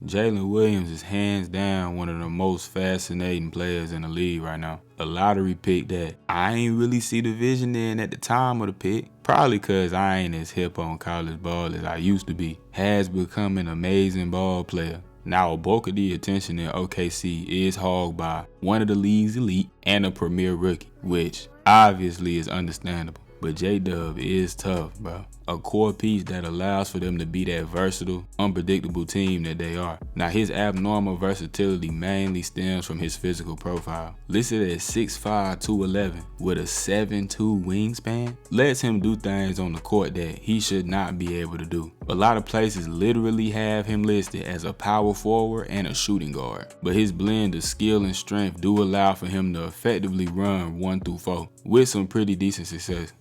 Jalen Williams is hands down one of the most fascinating players in the league right now. A lottery pick that I ain't really see the vision in at the time of the pick, probably cause I ain't as hip on college ball as I used to be, has become an amazing ball player. Now a bulk of the attention in OKC is hogged by one of the league's elite and a premier rookie, which obviously is understandable. But J-Dub is tough, bro. A core piece that allows for them to be that versatile, unpredictable team that they are. Now his abnormal versatility mainly stems from his physical profile. Listed at 6'5", 211 with a 7'2" wingspan, lets him do things on the court that he should not be able to do. A lot of places literally have him listed as a power forward and a shooting guard. But his blend of skill and strength do allow for him to effectively run 1 through 4 with some pretty decent success.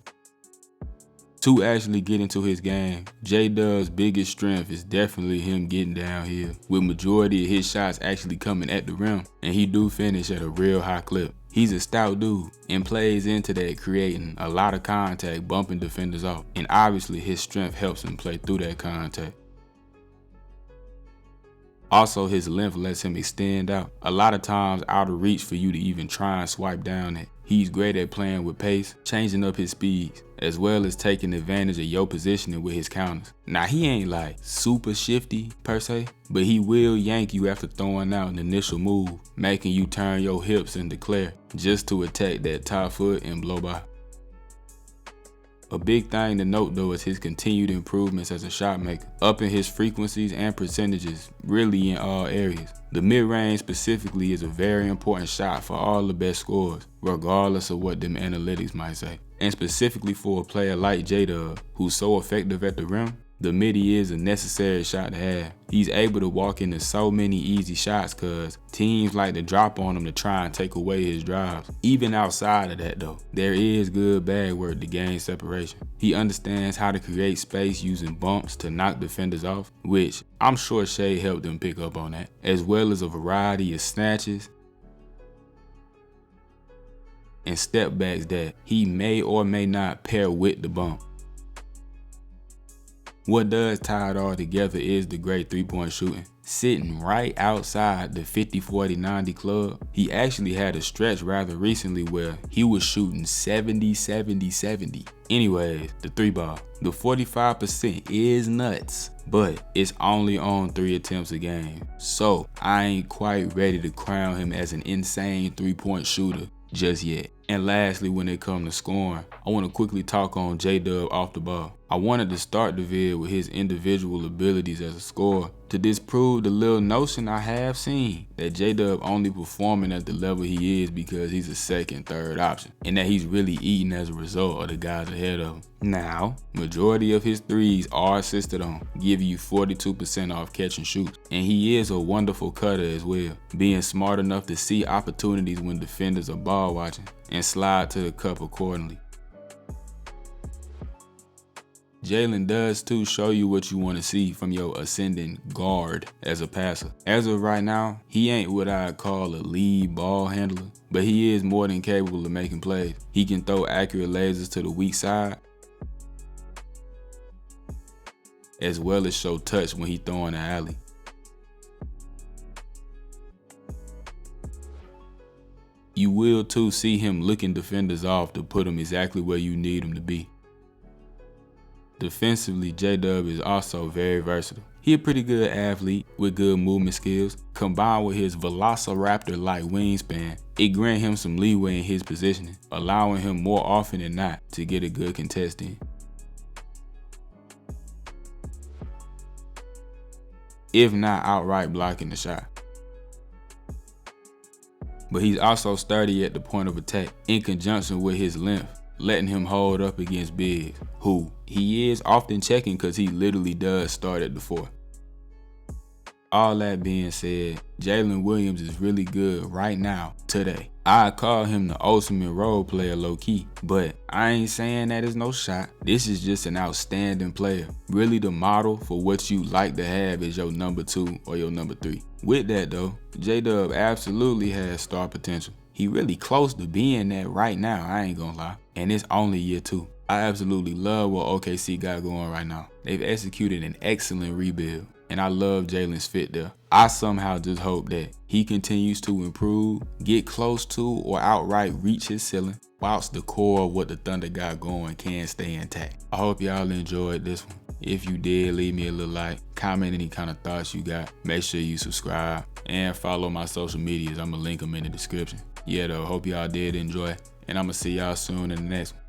To actually get into his game, J-Dub's biggest strength is definitely him getting downhill, with majority of his shots actually coming at the rim, and he do finish at a real high clip. He's a stout dude and plays into that, creating a lot of contact, bumping defenders off, and obviously his strength helps him play through that contact. Also, his length lets him extend out, a lot of times out of reach for you to even try and swipe down at. He's great at playing with pace, changing up his speeds, as well as taking advantage of your positioning with his counters. Now he ain't like super shifty per se, but he will yank you after throwing out an initial move, making you turn your hips and declare, just to attack that top foot and blow by. A big thing to note though is his continued improvements as a shot maker, upping his frequencies and percentages really in all areas. The mid-range specifically is a very important shot for all the best scorers, regardless of what them analytics might say. And specifically for a player like J-Dub, who's so effective at the rim, the midi is a necessary shot to have. He's able to walk into so many easy shots cause teams like to drop on him to try and take away his drives. Even outside of that though, there is good bag work to gain separation. He understands how to create space using bumps to knock defenders off, which I'm sure Shea helped him pick up on that, as well as a variety of snatches and step backs that he may or may not pair with the bump. What does tie it all together is the great three-point shooting. Sitting right outside the 50-40-90 club, he actually had a stretch rather recently where he was shooting 70-70-70. Anyways, the 3-ball. The 45% is nuts, but it's only on 3 attempts a game. So I ain't quite ready to crown him as an insane 3-point shooter just yet. And lastly, when it comes to scoring, I want to quickly talk on J-Dub off the ball. I wanted to start the vid with his individual abilities as a scorer to disprove the little notion I have seen that J-Dub only performing at the level he is because he's a second, third option, and that he's really eating as a result of the guys ahead of him. Now, majority of his threes are assisted on, giving you 42% off catch and shoots, and he is a wonderful cutter as well, being smart enough to see opportunities when defenders are ball watching and slide to the cup accordingly. Jalen does too show you what you want to see from your ascending guard as a passer. As of right now, he ain't what I'd call a lead ball handler, but he is more than capable of making plays. He can throw accurate lasers to the weak side, as well as show touch when he throwing the alley. You will too see him looking defenders off to put them exactly where you need them to be. Defensively, J-Dub is also very versatile. He a pretty good athlete with good movement skills. Combined with his velociraptor-like wingspan, it grant him some leeway in his positioning, allowing him more often than not to get a good contest in. If not outright blocking the shot. But he's also sturdy at the point of attack in conjunction with his length, letting him hold up against bigs, who he is often checking because he literally does start at the 4. All that being said, Jalen Williams is really good right now, today. I call him the ultimate role player low-key, but I ain't saying that is no shot. This is just an outstanding player. Really the model for what you like to have as your number 2 or your number 3. With that though, J-Dub absolutely has star potential. He really close to being that right now, I ain't gonna lie. And it's only year 2. I absolutely love what OKC got going right now. They've executed an excellent rebuild. and I love Jalen's fit there. I somehow just hope that he continues to improve, get close to or outright reach his ceiling, whilst the core of what the Thunder got going can stay intact. I hope y'all enjoyed this one. If you did, leave me a little like, comment any kind of thoughts you got. Make sure you subscribe and follow my social medias. I'm gonna link them in the description. Yeah though, hope y'all did enjoy, and I'm gonna see y'all soon in the next one.